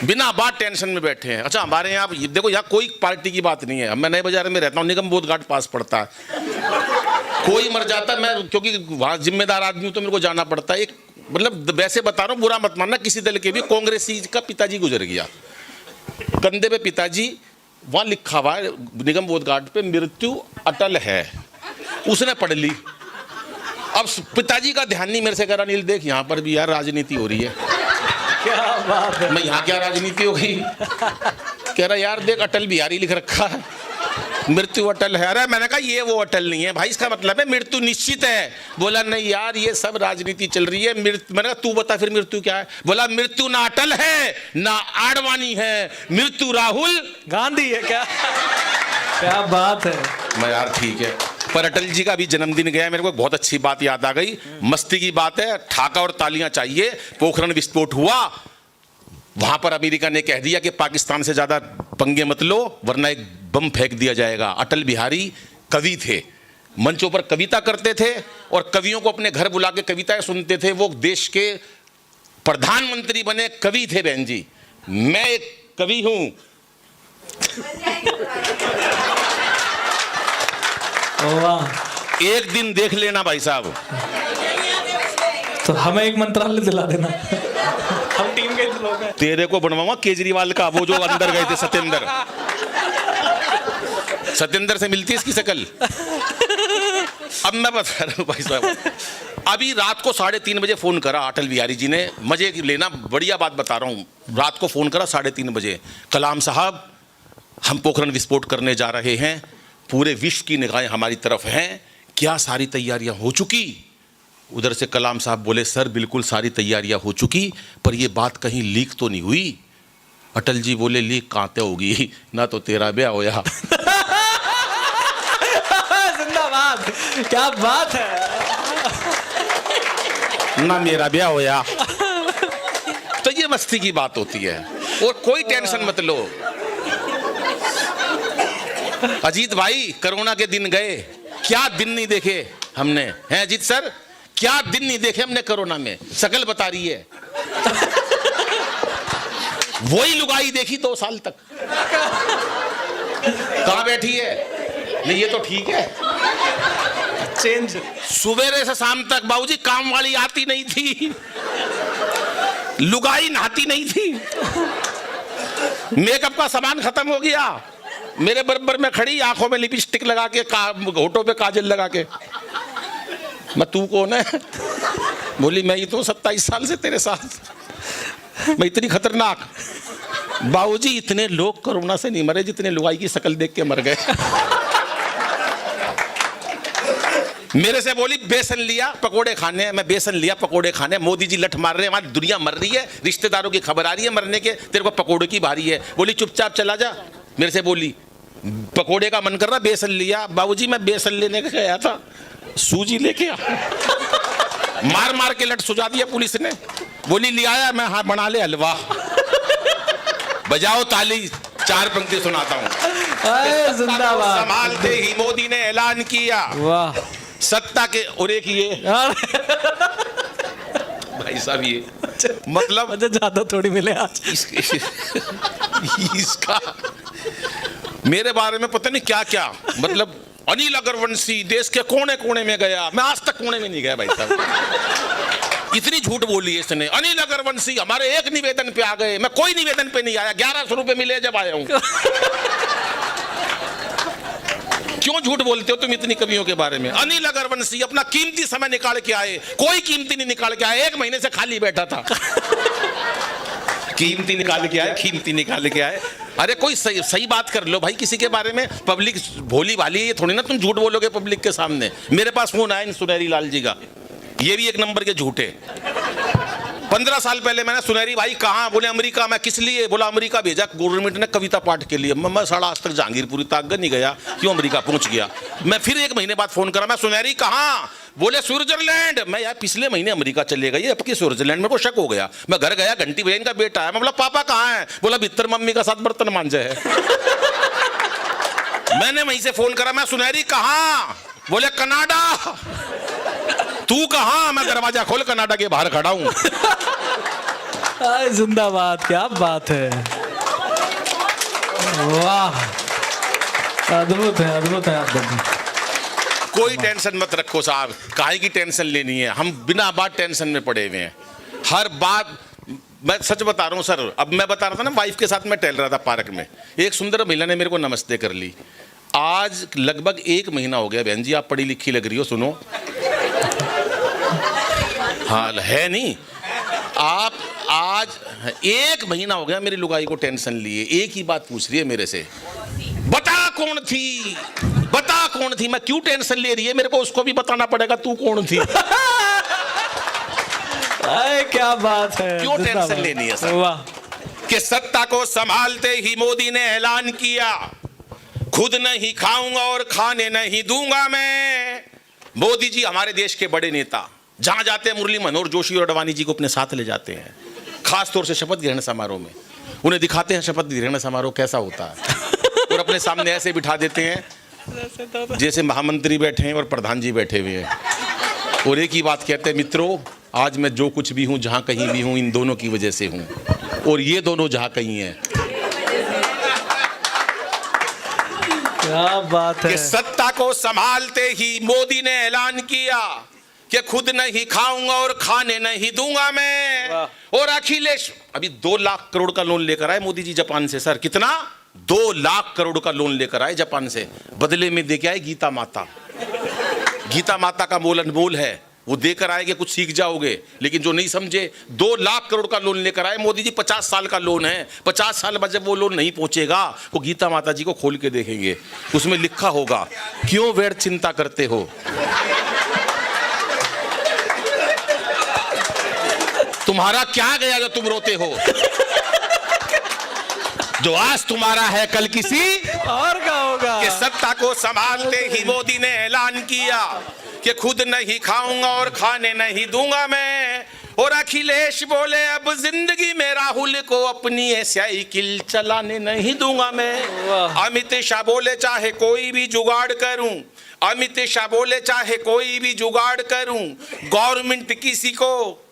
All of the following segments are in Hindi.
बिना बात टेंशन में बैठे हैं। अच्छा हमारे यहाँ देखो, यहाँ कोई पार्टी की बात नहीं है। मैं नए बाजार में रहता हूँ, निगम बोध घाट पास पड़ता है, कोई मर जाता है, मैं क्योंकि वहाँ जिम्मेदार आदमी हूँ तो मेरे को जाना पड़ता है। एक मतलब वैसे बता रहा हूँ, बुरा मत मानना, किसी दल के भी कांग्रेसी का पिताजी गुजर गया, कंधे पे पिताजी, वहाँ लिखा हुआ है निगम बोध घाट पे मृत्यु अटल है, उसने पढ़ ली। अब पिताजी का ध्यान नहीं, मेरे से कह रहा नील देख यहाँ पर भी यार राजनीति हो रही है। क्या बात है। मैं यहाँ क्या राजनीति हो गई? कह रहा यार देख अटल बिहारी लिख रखा है, मृत्यु अटल है। अरे मैंने कहा ये वो अटल नहीं है भाई, इसका मतलब है मृत्यु निश्चित है। बोला नहीं यार ये सब राजनीति चल रही है। मैंने कहा तू बता फिर मृत्यु क्या है? बोला मृत्यु ना अटल है ना आडवाणी है, मृत्यु राहुल गांधी है। क्या क्या बात है। मैं यार ठीक है, पर अटल जी का भी जन्मदिन गया, मेरे को बहुत अच्छी बात याद आ गई, मस्ती की बात है, ठाका और तालियां चाहिए। पोखरण विस्फोट हुआ, वहां पर अमेरिका ने कह दिया कि पाकिस्तान से ज्यादा पंगे मत लो वरना एक बम फेंक दिया जाएगा। अटल बिहारी कवि थे, मंचों पर कविता करते थे और कवियों को अपने घर बुला के कविताएं सुनते थे। वो देश के प्रधानमंत्री बने, कवि थे बहन जी। मैं एक कवि हूं। वाह, एक दिन देख लेना भाई साहब, तो हमें एक मंत्रालय दिला देना। हम टीम के लोग हैं। तेरे को बनवाऊंगा केजरीवाल का, वो जो अंदर गए थे सत्येंद्र से मिलती है इसकी शक्ल। अब मैं बता रहा हूं भाई साहब, अभी रात को 3:30 बजे फोन करा अटल बिहारी जी ने, मजे लेना, बढ़िया बात बता रहा हूं। रात को फोन करा 3:30 बजे, कलाम साहब हम पोखरण विस्फोट करने जा रहे हैं, पूरे विश्व की निगाहें हमारी तरफ हैं, क्या सारी तैयारियां हो चुकी? उधर से कलाम साहब बोले सर बिल्कुल सारी तैयारियां हो चुकी, पर यह बात कहीं लीक तो नहीं हुई? अटल जी बोले लीक कहाँ ते होगी, ना तो तेरा ब्याह होया। जिंदाबाद, क्या बात है। ना मेरा ब्याह होया। तो ये मस्ती की बात होती है और कोई टेंशन मत लो। अजीत भाई कोरोना के दिन गए, क्या दिन नहीं देखे हमने, हैं अजीत सर? क्या दिन नहीं देखे हमने कोरोना में, शकल बता रही है। वही लुगाई देखी 2 साल तक, कहां बैठी है? नहीं ये तो ठीक है, चेंज। सुबह से शाम तक बाबूजी काम वाली आती नहीं थी, लुगाई नहाती नहीं थी, मेकअप का सामान खत्म हो गया, मेरे बराबर में खड़ी, आंखों में लिपस्टिक लगा के, होठों पे काजल लगा के। मैं तू कौन है? बोली मैं ही तो 27 साल से तेरे साथ, मैं इतनी खतरनाक। बाबूजी इतने लोग कोरोना से नहीं मरे जितने लुगाई की शक्ल देख के मर गए। मेरे से बोली बेसन लिया पकोड़े खाने, मैं बेसन लिया पकोड़े खाने, मोदी जी लठ मार रहे हैं, हमारी दुनिया मर रही है, रिश्तेदारों की खबर आ रही है मरने के, तेरे को पकोड़े की बारी है। बोली चुपचाप चला जा। मेरे से बोली पकोड़े का मन कर रहा, बेसन लिया। बाबूजी मैं बेसन लेने का गया था, सूजी लेके आ। मार मार के लट सुझा दिया पुलिस ने। बोली ले आया मैं, हाँ बना ले हलवा। बजाओ ताली, 4 पंक्ति सुनाता हूँ। जिंदाबाद। संभालते ही मोदी ने ऐलान किया, वाह, सत्ता के, और एक ये भाई साहब ये मतलब मुझे ज्यादा थोड़ी मिले आज। इसका मेरे बारे में पता नहीं क्या क्या, मतलब अनिल अग्रवंशी देश के कोने कोने में गया, मैं आज तक कोने में नहीं गया भाई साहब। इतनी झूठ बोली है इसने। अनिल अग्रवंशी हमारे एक निवेदन पे आ गए, मैं कोई निवेदन पे नहीं आया, 1100 रुपए मिले जब आया हूं। क्यों झूठ बोलते हो तुम इतनी कवियों के बारे में? अनिल अग्रवंशी अपना कीमती समय निकाल के आए, कोई कीमती नहीं निकाल के आए, 1 महीने से खाली बैठा था। कीमती निकाल के आए, कीमती निकाल के आए। अरे कोई सही बात कर लो भाई किसी के बारे में, पब्लिक भोली भाली है, ये थोड़ी ना तुम झूठ बोलोगे पब्लिक के सामने। मेरे पास फोन आया सुनहरी लाल जी का, ये भी 1 नंबर के झूठे। 15 साल पहले मैंने सुनहरी भाई कहाँ? बोले अमेरिका। मैं किस लिए? बोला अमेरिका भेजा गवर्नमेंट ने कविता पाठ के लिए। मैं साढ़ा आज तक जहांगीरपुरी तक नहीं गया, क्यों अमेरिका पहुंच गया। मैं फिर 1 महीने बाद फोन करा, मैं सुनहरी कहाँ? बोले स्विट्जरलैंड। मैं यार पिछले महीने अमेरिका चले गए, अब की स्विट्जरलैंड में को शक हो गया। मैं घर गया, घंटी बहन का बेटा है। मैं बोला पापा कहाँ है? बोला भीतर मम्मी का साथ बर्तन मांझे है। मैंने वहीं से फोन करा, मैं सुनहरी कहाँ? बोले कनाडा। तू कहाँ? मैं दरवाजा खोल कनाडा के बाहर खड़ा हूं। जिंदाबाद, क्या बात है, वाह, अद्भुत है, अद्भुत है आप दोनों। कोई टेंशन मत रखो साहब, काहे की टेंशन लेनी है, हम बिना बात टेंशन में पड़े हुए हैं। हर बात मैं सच बता रहा हूँ सर। अब मैं बता रहा था ना, वाइफ के साथ मैं टहल रहा था पार्क में, एक सुंदर महिला ने मेरे को नमस्ते कर ली। आज लगभग 1 महीना हो गया। बहन जी आप पढ़ी लिखी लग रही हो, सुनो। हाँ है नहीं, आप आज 1 महीना हो गया मेरी लुगाई को टेंशन लिए, एक ही बात पूछ रही है मेरे से, बता कौन थी, बता कौन थी। मैं क्यों टेंशन ले रही है, मेरे को उसको भी बताना पड़ेगा तू कौन थी। अरे क्या बात है, क्यों टेंशन लेनी है सर। वाह। कि सत्ता को संभालते ही मोदी ने ऐलान किया, खुद नहीं खाऊंगा और खाने नहीं दूंगा मैं। मोदी जी हमारे देश के बड़े नेता, जहां जाते हैं मुरली मनोहर जोशी और अडवाणी जी को अपने साथ ले जाते हैं, खास तौर से शपथ ग्रहण समारोह में उन्हें दिखाते हैं शपथ ग्रहण समारोह कैसा होता है, और अपने सामने ऐसे बिठा देते हैं जैसे महामंत्री बैठे हैं और प्रधान जी बैठे हुए हैं, और एक ही बात कहते हैं, मित्रों आज मैं जो कुछ भी हूं, जहां कहीं भी हूं, इन दोनों की वजह से हूं, और ये दोनों जहां कहीं हैं। क्या बात है। कि सत्ता को संभालते ही मोदी ने ऐलान किया कि खुद नहीं खाऊंगा और खाने नहीं दूंगा मैं। और अखिलेश अभी 2 लाख करोड़ का लोन लेकर आए मोदी जी जापान से। सर कितना? 2 लाख करोड़ का लोन लेकर आए जापान से, बदले में दे के आए गीता माता। गीता माता का मोल अनमोल है, वो देकर आएंगे कुछ सीख जाओगे। लेकिन जो नहीं समझे, 2 लाख करोड़ का लोन लेकर आए मोदी जी। 50 साल का लोन है, 50 साल बाद जब वो लोन नहीं पहुंचेगा, वो गीता माता जी को खोल के देखेंगे, उसमें लिखा होगा क्यों व्यर्थ चिंता करते हो। तुम्हारा क्या गया जो तुम रोते हो, जो आज तुम्हारा है कल किसी और क्या होगा। कि सत्ता को संभालते ही मोदी ने ऐलान किया कि खुद नहीं खाऊंगा और खाने नहीं दूंगा मैं। और अखिलेश बोले अब जिंदगी में राहुल को अपनी साइकिल चलाने नहीं दूंगा मैं। अमित शाह बोले चाहे कोई भी जुगाड़ करूं, अमित शाह बोले चाहे कोई भी जुगाड़ करूं, गवर्नमेंट किसी को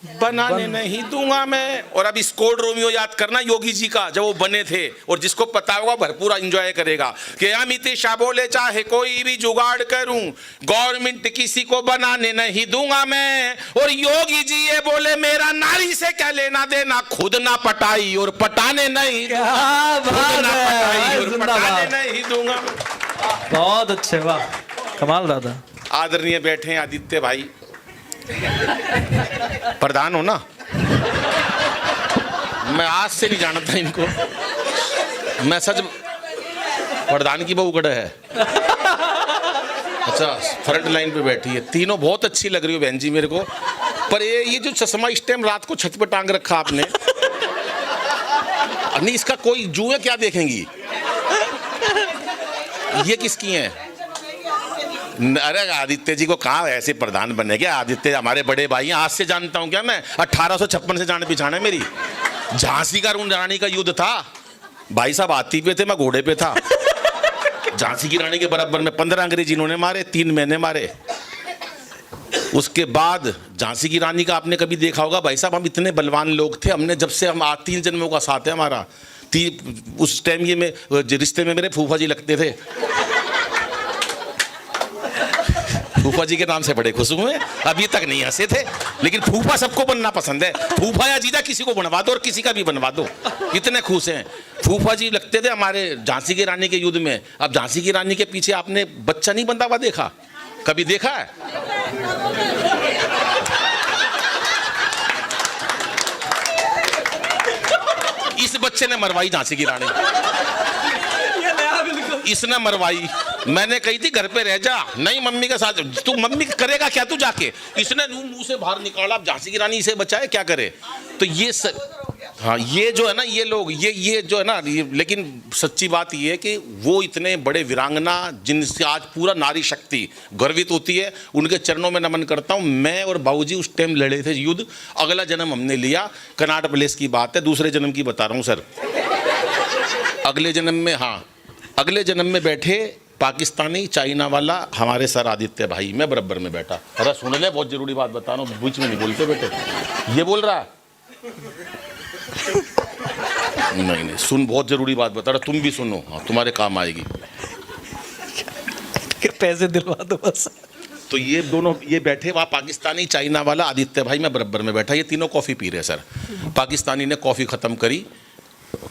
बनाने नहीं दूंगा मैं। और अब इस कोड रोमियो याद करना योगी जी का, जब वो बने थे, और जिसको पता होगा भरपूर एंजॉय करेगा। कि अमित शाह बोले चाहे कोई भी जुगाड़ करूं, गवर्नमेंट किसी को बनाने नहीं दूंगा मैं। और योगी जी ये बोले मेरा नारी से क्या लेना देना, खुद ना पटाई और पटाने नहीं, खुद ना पटाई और पटाने नहीं दूंगा। बहुत अच्छे, वाह कमाल दादा। आदरणीय बैठे हैं आदित्य भाई, प्रधान हो ना, मैं आज से नहीं जानता इनको, मैं सच। प्रधान की बहू कड़ा है, अच्छा फ्रंट लाइन पे बैठी है। तीनों बहुत अच्छी लग रही हो बहन जी मेरे को, पर ये जो चश्मा इस टाइम रात को छत पे टांग रखा आपने, नहीं इसका कोई जुए क्या देखेंगी, ये किसकी है? अरे आदित्य जी को कहाँ ऐसे प्रधान बनेंगे, आदित्य हमारे बड़े भाई हैं, आज से जानता हूँ क्या मैं, 1856 से जान पहचान है मेरी। झांसी का रानी का युद्ध था, भाई साहब हाथी पे थे, मैं घोड़े पे था। झांसी की रानी के बराबर में 15 अंग्रेज इन्होंने मारे, 3 मैंने मारे। उसके बाद झांसी की रानी का आपने कभी देखा होगा, भाई साहब हम इतने बलवान लोग थे, हमने जब से हम 3 जन्मों का साथ है हमारा। उस टाइम ये में रिश्ते में मेरे फूफा जी लगते थे, फूफा जी के नाम से बड़े खुश हुए, अभी तक नहीं हंसे थे। लेकिन फूफा सबको बनना पसंद है, फूफा या जीजा किसी को बनवा दो और किसी का भी बनवा दो, इतने खुश हैं। फूफा जी लगते थे हमारे झांसी की रानी के युद्ध में। अब झांसी की रानी के पीछे आपने बच्चा नहीं बंधा हुआ देखा, कभी देखा है? इस बच्चे ने मरवाई झांसी की रानी, इसने मरवाई। मैंने कही थी घर पे रह जा, नहीं मम्मी के साथ। तू मम्मी करेगा क्या तू जाके? इसने मुंह से बाहर निकाला, झांसी की रानी इसे बचाए, क्या करे? तो ये हाँ ये जो है ना, ये लोग ये जो है ना, लेकिन सच्ची बात ये है कि वो इतने बड़े वीरांगना जिनसे आज पूरा नारी शक्ति गर्वित होती है, उनके चरणों में नमन करता हूँ। मैं और बाबूजी उस टाइम लड़े थे युद्ध, अगला जन्म हमने लिया, कनाट प्लेस की बात है, दूसरे जन्म की बता रहा हूँ सर। अगले जन्म में, हाँ अगले जन्म में बैठे पाकिस्तानी चाइना वाला हमारे सर आदित्य भाई, मैं बराबर में बैठा। अरे सुन ले, बहुत जरूरी बात बता रहा हूँ, बीच में नहीं बोलते बेटे। ये बोल रहा नहीं नहीं, सुन, बहुत जरूरी बात बता रहा, तुम भी सुनो, हाँ, तुम्हारे काम आएगी। पैसे दिलवा दो बस। तो ये दोनों ये बैठे, वहाँ पाकिस्तानी, चाइना वाला, आदित्य भाई, मैं बराबर में बैठा, ये तीनों कॉफ़ी पी रहे सर। पाकिस्तानी ने कॉफ़ी ख़त्म करी,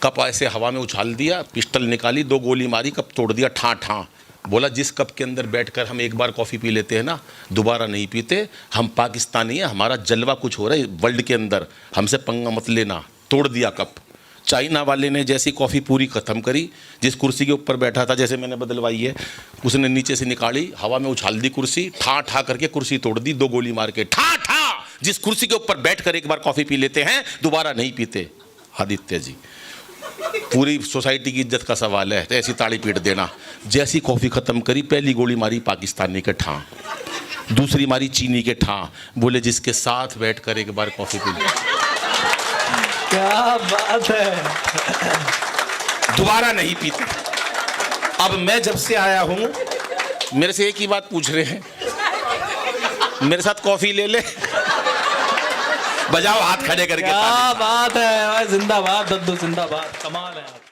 कप ऐसे हवा में उछाल दिया, पिस्टल निकाली, 2 गोली मारी, कप तोड़ दिया, ठां ठां। बोला जिस कप के अंदर बैठकर हम एक बार कॉफ़ी पी लेते हैं ना, दोबारा नहीं पीते। हम पाकिस्तानी हैं, हमारा जलवा कुछ हो रहा है वर्ल्ड के अंदर, हमसे पंगा मत लेना। तोड़ दिया कप। चाइना वाले ने जैसी कॉफ़ी पूरी ख़त्म करी, जिस कुर्सी के ऊपर बैठा था, जैसे मैंने बदलवाई है, उसने नीचे से निकाली, हवा में उछाल दी कुर्सी, ठा ठा करके कुर्सी तोड़ दी, 2 गोली मार के, ठा ठा। जिस कुर्सी के ऊपर बैठकर एक बार कॉफ़ी पी लेते हैं, दोबारा नहीं पीते। आदित्य जी, पूरी सोसाइटी की इज्जत का सवाल है, तो ऐसी ताड़ी पीट देना। जैसी कॉफ़ी ख़त्म करी, पहली गोली मारी पाकिस्तानी के ठा, दूसरी मारी चीनी के ठा। बोले जिसके साथ बैठकर एक बार कॉफ़ी पी ली, क्या बात है, दोबारा नहीं पीते। अब मैं जब से आया हूं, मेरे से एक ही बात पूछ रहे हैं, मेरे साथ कॉफी ले ले। बजाओ हाथ खड़े करके। क्या बात है, जिंदाबाद दद्दू, जिंदाबाद, कमाल है।